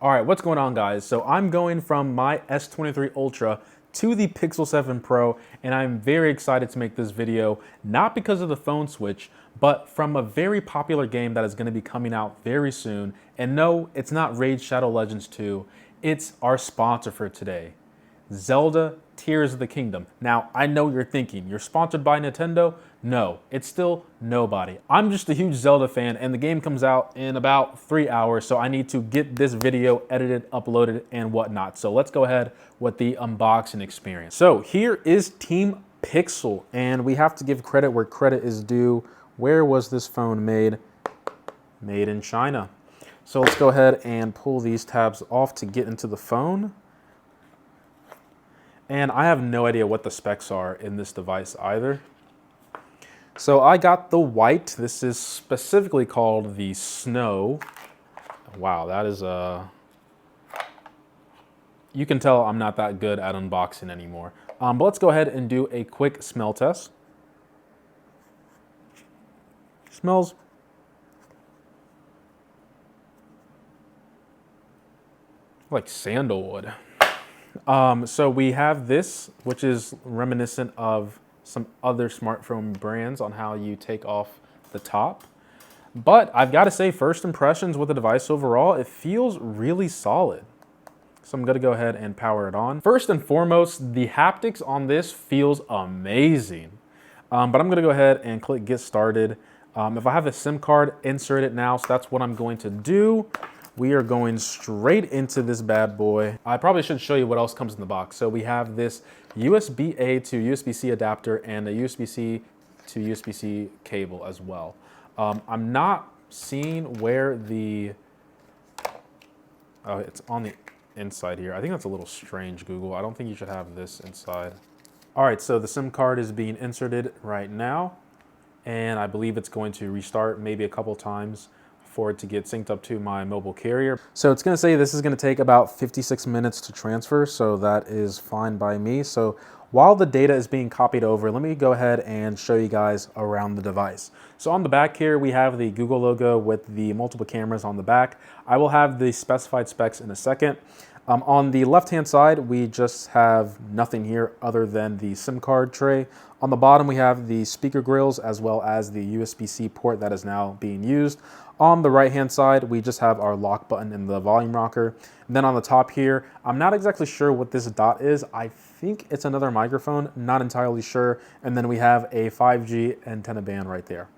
All right, what's going on, guys? So I'm going from my S23 Ultra to the Pixel 7 Pro, and I'm very excited to make this video, not because of the phone switch, but from a very popular game that is going to be coming out very soon. And no, it's not Raid Shadow Legends 2, it's our sponsor for today, Zelda Tears of the Kingdom. Now, I know you're thinking, you're sponsored by Nintendo? No, it's still nobody. I'm just a huge Zelda fan, and the game comes out in about 3 hours, so I need to get this video edited, uploaded, and whatnot. So let's go ahead with the unboxing experience. So here is Team Pixel, and we have to give credit where credit is due. Where was this phone made? Made in China. So let's go ahead and pull these tabs off to get into the phone. And I have no idea what the specs are in this device either. So I got the white. This is specifically called the Snow. Wow, that is you can tell I'm not that good at unboxing anymore. But let's go ahead and do a quick smell test. Smells like sandalwood. So we have this, which is reminiscent of some other smartphone brands on how you take off the top. But I've got to say, first impressions with the device overall, it feels really solid. So I'm gonna go ahead and power it on. First and foremost, the haptics on this feels amazing. But I'm gonna go ahead and click get started. If I have a SIM card, insert it now. So that's what I'm going to do. We are going straight into this bad boy. I probably should show you what else comes in the box. So we have this USB-A to USB-C adapter and a USB-C to USB-C cable as well. I'm not seeing where the, oh, it's on the inside here. I think that's a little strange, Google. I don't think you should have this inside. All right, so the SIM card is being inserted right now, and I believe it's going to restart maybe a couple times for it to get synced up to my mobile carrier. So it's gonna say this is gonna take about 56 minutes to transfer, so that is fine by me. So while the data is being copied over, let me go ahead and show you guys around the device. So on the back here, we have the Google logo with the multiple cameras on the back. I will have the specified specs in a second. On the left-hand side, we just have nothing here other than the SIM card tray. On the bottom, we have the speaker grills as well as the USB-C port that is now being used. On the right-hand side, we just have our lock button and the volume rocker. And then on the top here, I'm not exactly sure what this dot is. I think it's another microphone, not entirely sure. And then we have a 5G antenna band right there.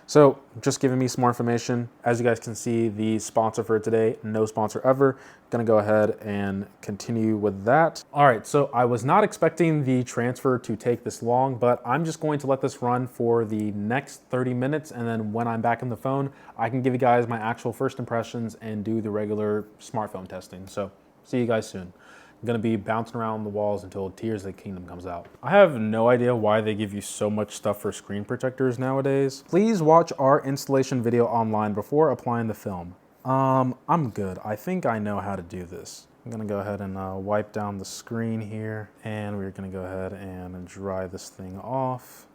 So just giving me some more information. As you guys can see, the sponsor for today, no sponsor ever. Gonna go ahead and continue with that. All right, so I was not expecting the transfer to take this long, but I'm just going to let this run for the next 30 minutes. And then when I'm back on the phone, I can give you guys my actual first impressions and do the regular smartphone testing. So see you guys soon. I'm gonna be bouncing around the walls until Tears of the Kingdom comes out. I have no idea why they give you so much stuff for screen protectors nowadays. Please watch our installation video online before applying the film. I'm good. I think I know how to do this. I'm gonna go ahead and wipe down the screen here, and we're gonna go ahead and dry this thing off.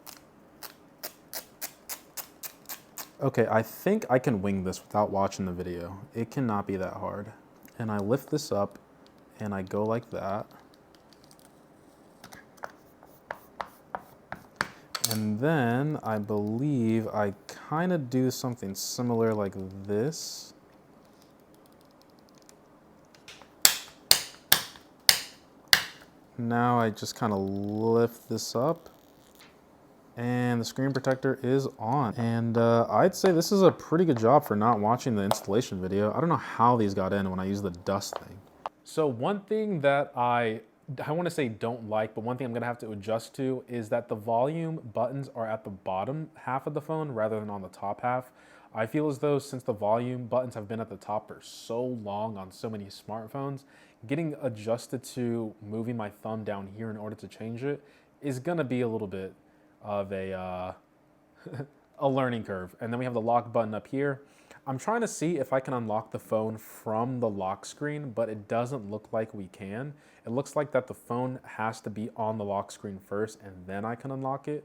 Okay, I think I can wing this without watching the video. It cannot be that hard. And I lift this up, and I go like that. And then I believe I kind of do something similar like this. Now I just kind of lift this up, and the screen protector is on. And I'd say this is a pretty good job for not watching the installation video. I don't know how these got in when I use the dust thing. So one thing that I want to say don't like, but one thing I'm gonna have to adjust to is that the volume buttons are at the bottom half of the phone rather than on the top half. I feel as though since the volume buttons have been at the top for so long on so many smartphones, getting adjusted to moving my thumb down here in order to change it is gonna be a little bit of a a learning curve. And then we have the lock button up here. I'm trying to see if I can unlock the phone from the lock screen, but it doesn't look like we can. It looks like that the phone has to be on the lock screen first and then I can unlock it.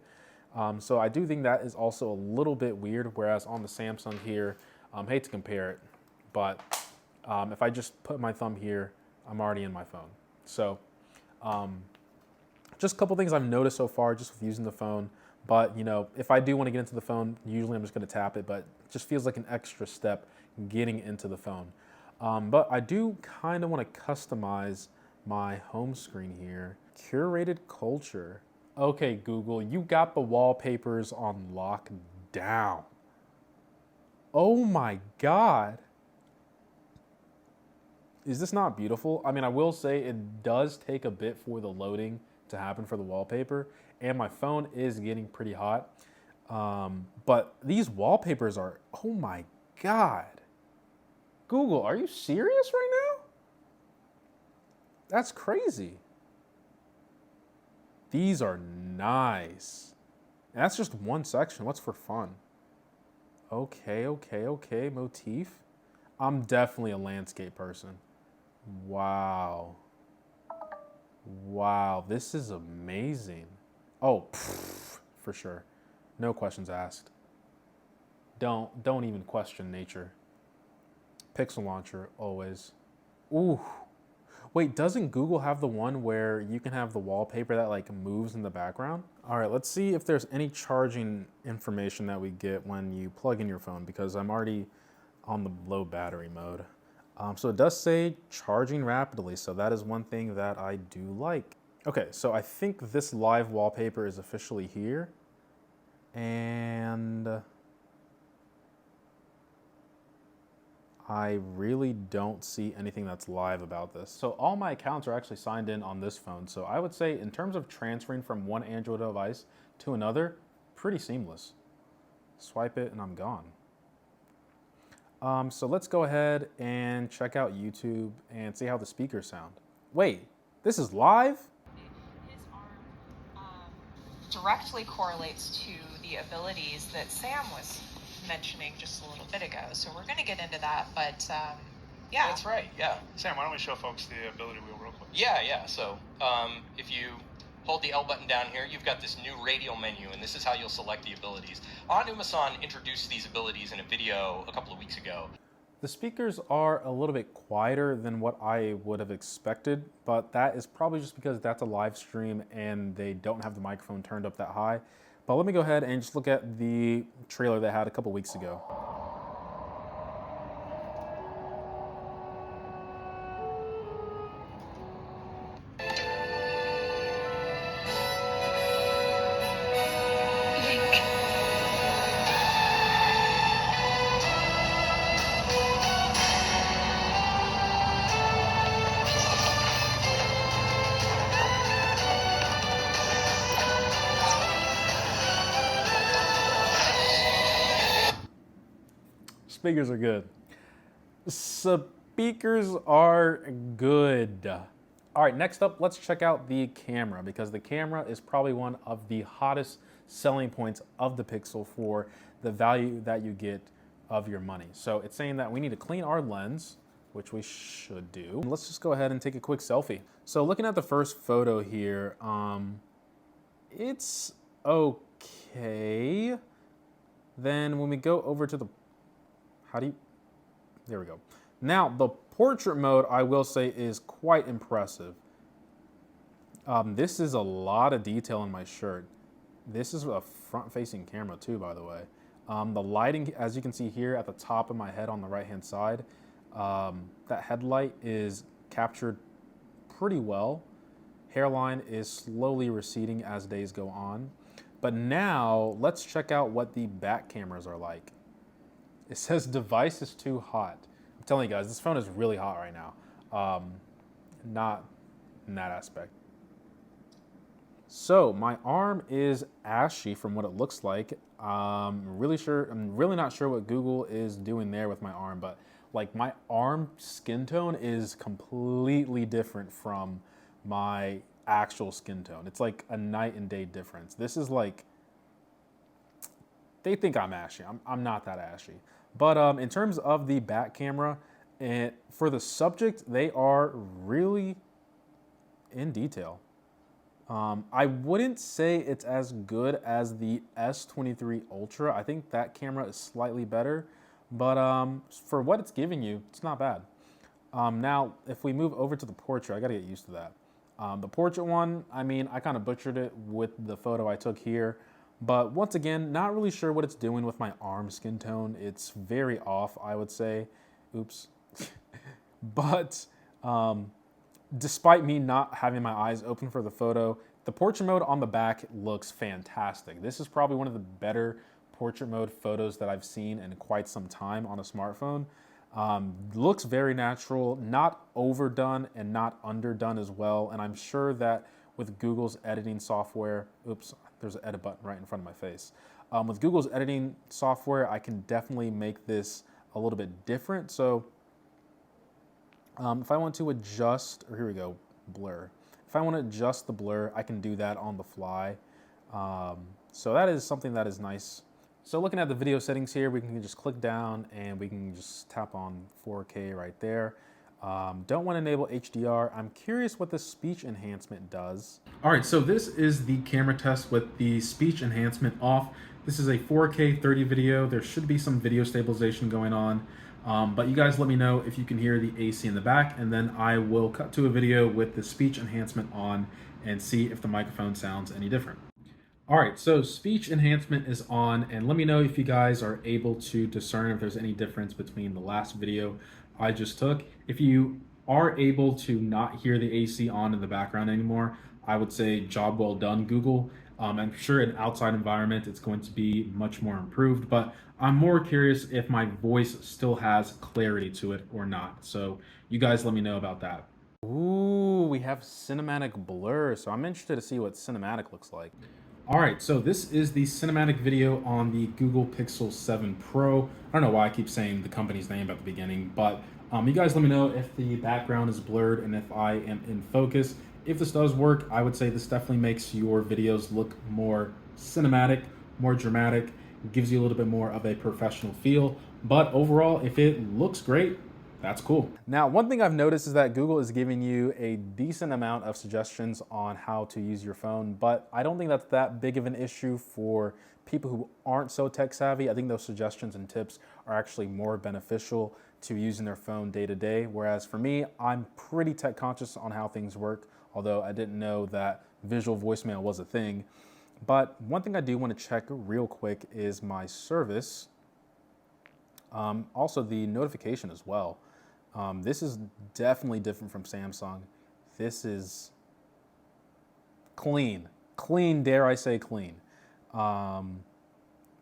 So I do think that is also a little bit weird, whereas on the Samsung here, hate to compare it, but If I just put my thumb here, I'm already in my phone. So just a couple things I've noticed so far just with using the phone. But you know, if I do want to get into the phone, usually I'm just going to tap it, but it just feels like an extra step getting into the phone. But I do kind of want to customize my home screen here. Curated culture. Okay, Google, you got the wallpapers on lockdown. Oh my God. Is this not beautiful? I mean, I will say it does take a bit for the loading to happen for the wallpaper, and my phone is getting pretty hot. But these wallpapers are, oh my God. Google, are you serious right now? That's crazy. These are nice. And that's just one section. What's for fun? Okay, okay, okay. Motif. I'm definitely a landscape person. Wow. Wow, this is amazing. Oh, for sure. No questions asked. Don't even question nature. Pixel launcher, always. Ooh. Wait, doesn't Google have the one where you can have the wallpaper that like moves in the background? All right, let's see if there's any charging information that we get when you plug in your phone, because I'm already on the low battery mode. So it does say charging rapidly, so that is one thing that I do like. Okay, so I think this live wallpaper is officially here. And I really don't see anything that's live about this. So all my accounts are actually signed in on this phone. So I would say in terms of transferring from one Android device to another, pretty seamless. Swipe it and I'm gone. So let's go ahead and check out YouTube and see how the speakers sound. Wait, this is live? His arm directly correlates to the abilities that Sam was mentioning just a little bit ago. So we're going to get into that, but yeah. That's right, yeah. Sam, why don't we show folks the ability wheel real quick? Yeah. So if you hold the L button down here, you've got this new radial menu, and this is how you'll select the abilities. Anuma-san introduced these abilities in a video a couple of weeks ago. The speakers are a little bit quieter than what I would have expected, but that is probably just because that's a live stream and they don't have the microphone turned up that high. But let me go ahead and just look at the trailer they had a couple weeks ago. Speakers are good. Speakers are good. All right, next up, let's check out the camera, because the camera is probably one of the hottest selling points of the Pixel for the value that you get of your money. So it's saying that we need to clean our lens, which we should do. Let's just go ahead and take a quick selfie. So looking at the first photo here, it's okay. Then when we go over to the, there we go. Now the portrait mode, I will say, is quite impressive. This is a lot of detail in my shirt. This is a front-facing camera too, by the way. The lighting, as you can see here at the top of my head on the right-hand side, that headlight is captured pretty well. Hairline is slowly receding as days go on. But now let's check out what the back cameras are like. It says device is too hot. I'm telling you guys, this phone is really hot right now. Not in that aspect. So my arm is ashy from what it looks like. I'm really not sure what Google is doing there with my arm, but like my arm skin tone is completely different from my actual skin tone. It's like a night and day difference. This is like, they think I'm ashy. I'm not that ashy. But in terms of the back camera, and for the subject, they are really in detail. I wouldn't say it's as good as the S23 Ultra. I think that camera is slightly better, but for what it's giving you, it's not bad. Now, if we move over to the portrait, I gotta get used to that. The portrait one, I mean, I kind of butchered it with the photo I took here, but once again, not really sure what it's doing with my arm skin tone. It's very off, I would say. Oops. But despite me not having my eyes open for the photo, the portrait mode on the back looks fantastic. This is probably one of the better portrait mode photos that I've seen in quite some time on a smartphone. Looks very natural, not overdone and not underdone as well. And I'm sure that with Google's editing software, oops, there's an edit button right in front of my face. With Google's editing software, I can definitely make this a little bit different. So if I want to adjust, or here we go, blur. If I want to adjust the blur, I can do that on the fly. So that is something that is nice. So looking at the video settings here, we can just click down and we can just tap on 4K right there. Don't want to enable HDR. I'm curious what the speech enhancement does. All right, so this is the camera test with the speech enhancement off. This is a 4K 30 video. There should be some video stabilization going on. But you guys let me know if you can hear the AC in the back, and then I will cut to a video with the speech enhancement on and see if the microphone sounds any different. All right, so speech enhancement is on, and let me know if you guys are able to discern if there's any difference between the last video I just took. If you are able to not hear the AC on in the background anymore, I would say job well done, Google. I'm sure in outside environment, it's going to be much more improved, but I'm more curious if my voice still has clarity to it or not. So you guys let me know about that. Ooh, we have cinematic blur. So I'm interested to see what cinematic looks like. All right, so this is the cinematic video on the Google Pixel 7 Pro. I don't know why I keep saying the company's name at the beginning, but you guys let me know if the background is blurred and if I am in focus. If this does work, I would say this definitely makes your videos look more cinematic, more dramatic, gives you a little bit more of a professional feel. But overall, if it looks great, that's cool. Now, one thing I've noticed is that Google is giving you a decent amount of suggestions on how to use your phone, but I don't think that's that big of an issue for people who aren't so tech savvy. I think those suggestions and tips are actually more beneficial to using their phone day to day. Whereas for me, I'm pretty tech conscious on how things work, although I didn't know that visual voicemail was a thing. But one thing I do want to check real quick is my service. Also the notification as well. This is definitely different from Samsung. This is clean. Clean, dare I say clean.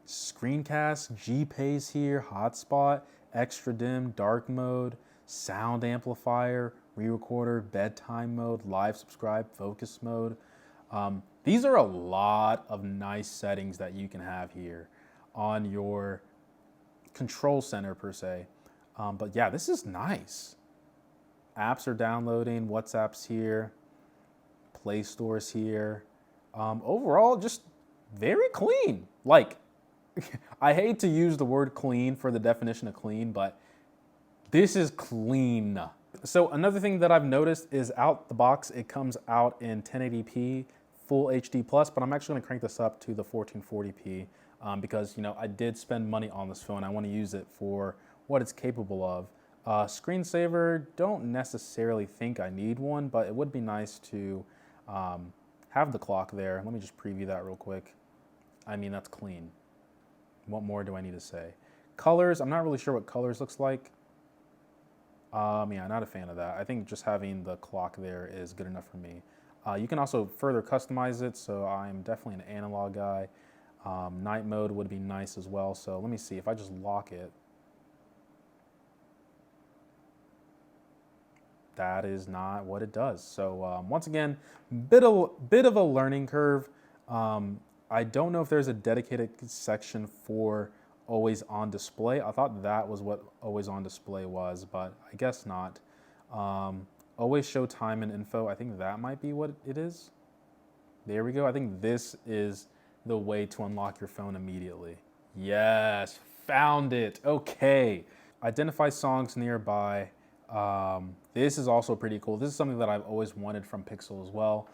Screencast, G-Pays here, hotspot, extra dim, dark mode, sound amplifier, re-recorder, bedtime mode, live subscribe, focus mode. These are a lot of nice settings that you can have here on your control center per se. But yeah, this is nice. Apps are downloading, WhatsApp's here, Play Store's here. Overall, just very clean. Like, I hate to use the word clean for the definition of clean, but this is clean. So another thing that I've noticed is out the box, it comes out in 1080p, full HD+, but I'm actually gonna crank this up to the 1440p because, you know, I did spend money on this phone. I wanna use it for what it's capable of. Screensaver, don't necessarily think I need one, but it would be nice to have the clock there. Let me just preview that real quick. I mean, that's clean. What more do I need to say? Colors, I'm not really sure what colors looks like. Yeah, not a fan of that. I think just having the clock there is good enough for me. You can also further customize it, so I'm definitely an analog guy. Night mode would be nice as well, so let me see. If I just lock it, that is not what it does. So once again, bit of a learning curve. I don't know if there's a dedicated section for always on display. I thought that was what always on display was, but I guess not. Always show time and info. I think that might be what it is. There we go. I think this is the way to unlock your phone immediately. Yes, found it. Okay. Identify songs nearby. This is also pretty cool. This is something that I've always wanted from Pixel as well.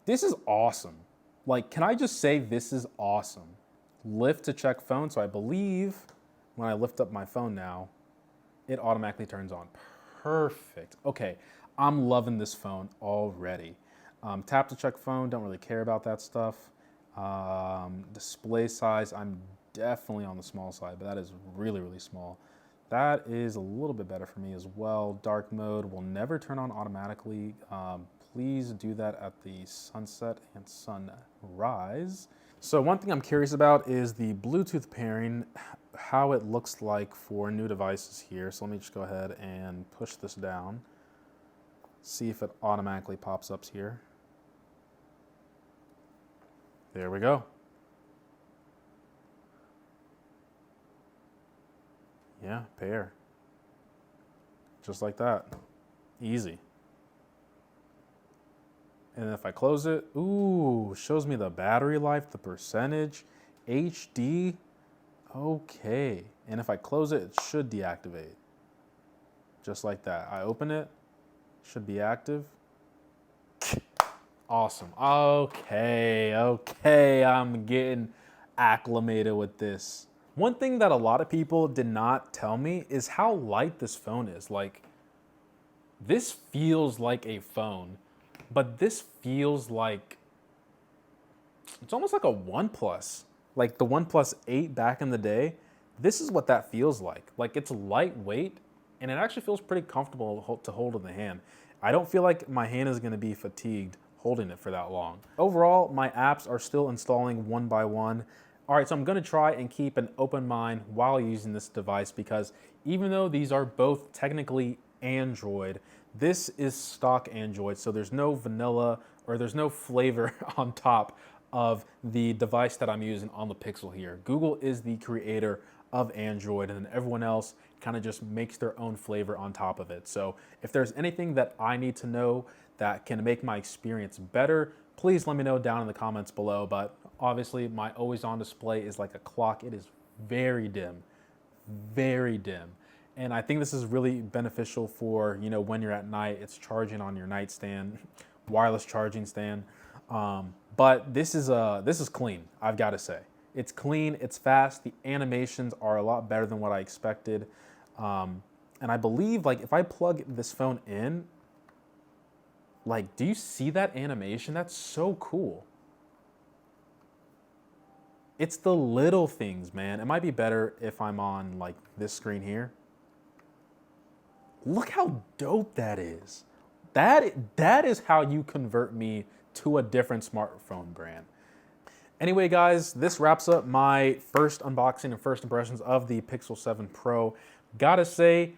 This is awesome. Like, can I just say this is awesome? Lift to check phone. So I believe when I lift up my phone now, it automatically turns on. Perfect. Okay, I'm loving this phone already. Tap to check phone, don't really care about that stuff. Display size, I'm definitely on the small side, but that is really, really small. That is a little bit better for me as well. Dark mode will never turn on automatically. Please do that at the sunset and sunrise. So one thing I'm curious about is the Bluetooth pairing, how it looks like for new devices here. So let me just go ahead and push this down. See if it automatically pops up here. There we go. Yeah, pair. Just like that. Easy. And if I close it, ooh, shows me the battery life, the percentage, HD. Okay. And if I close it, it should deactivate. Just like that. I open it, should be active. Awesome. Okay, I'm getting acclimated with this. One thing that a lot of people did not tell me is how light this phone is. Like, this feels like a phone, but this feels like, it's almost like a OnePlus. Like the OnePlus 8 back in the day, this is what that feels like. Like, it's lightweight, and it actually feels pretty comfortable to hold in the hand. I don't feel like my hand is gonna be fatigued holding it for that long. Overall, my apps are still installing one by one. All right, so I'm gonna try and keep an open mind while using this device, because even though these are both technically Android, this is stock Android, so there's no vanilla or there's no flavor on top of the device that I'm using on the Pixel here. Google is the creator of Android, and then everyone else kind of just makes their own flavor on top of it. So if there's anything that I need to know that can make my experience better, please let me know down in the comments below. But obviously my always on display is like a clock. It is very dim, very dim. And I think this is really beneficial for, you know, when you're at night, it's charging on your nightstand, wireless charging stand. But this is clean, I've got to say. It's clean, it's fast. The animations are a lot better than what I expected. And I believe, like, if I plug this phone in, like, do you see that animation? That's so cool. It's the little things, man. It might be better if I'm on, like, this screen here. Look how dope that is. That is how you convert me to a different smartphone brand. Anyway, guys, this wraps up my first unboxing and first impressions of the Pixel 7 Pro. Gotta say,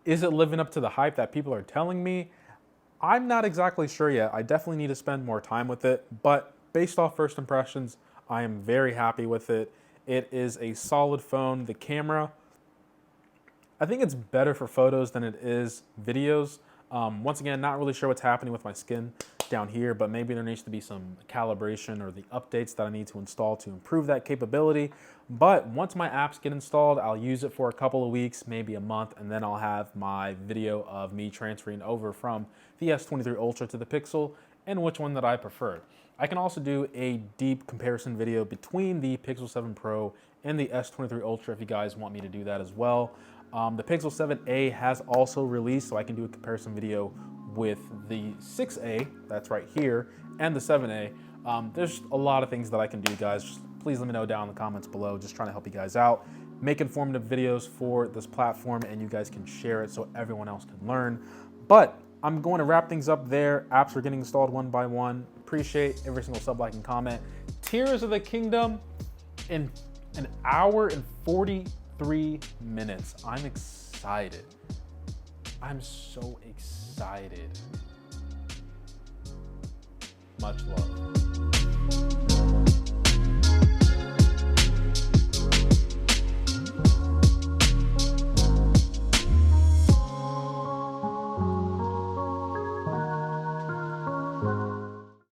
is it living up to the hype that people are telling me? I'm not exactly sure yet. I definitely need to spend more time with it, but based off first impressions, I am very happy with it. It is a solid phone. The camera, I think it's better for photos than it is videos. Once again, not really sure what's happening with my skin down here, but maybe there needs to be some calibration or the updates that I need to install to improve that capability. But once my apps get installed, I'll use it for a couple of weeks, maybe a month, and then I'll have my video of me transferring over from the S23 Ultra to the Pixel and which one that I prefer. I can also do a deep comparison video between the Pixel 7 Pro and the S23 Ultra if you guys want me to do that as well. The Pixel 7a has also released, so I can do a comparison video with the 6a, that's right here, and the 7a. There's a lot of things that I can do, guys. Just please let me know down in the comments below. Just trying to help you guys out, make informative videos for this platform, and you guys can share it so everyone else can learn. But I'm going to wrap things up there. Apps are getting installed one by one. Appreciate every single sub, like, and comment. Tears of the Kingdom in an hour and 43 minutes. I'm excited. I'm so excited. Much love.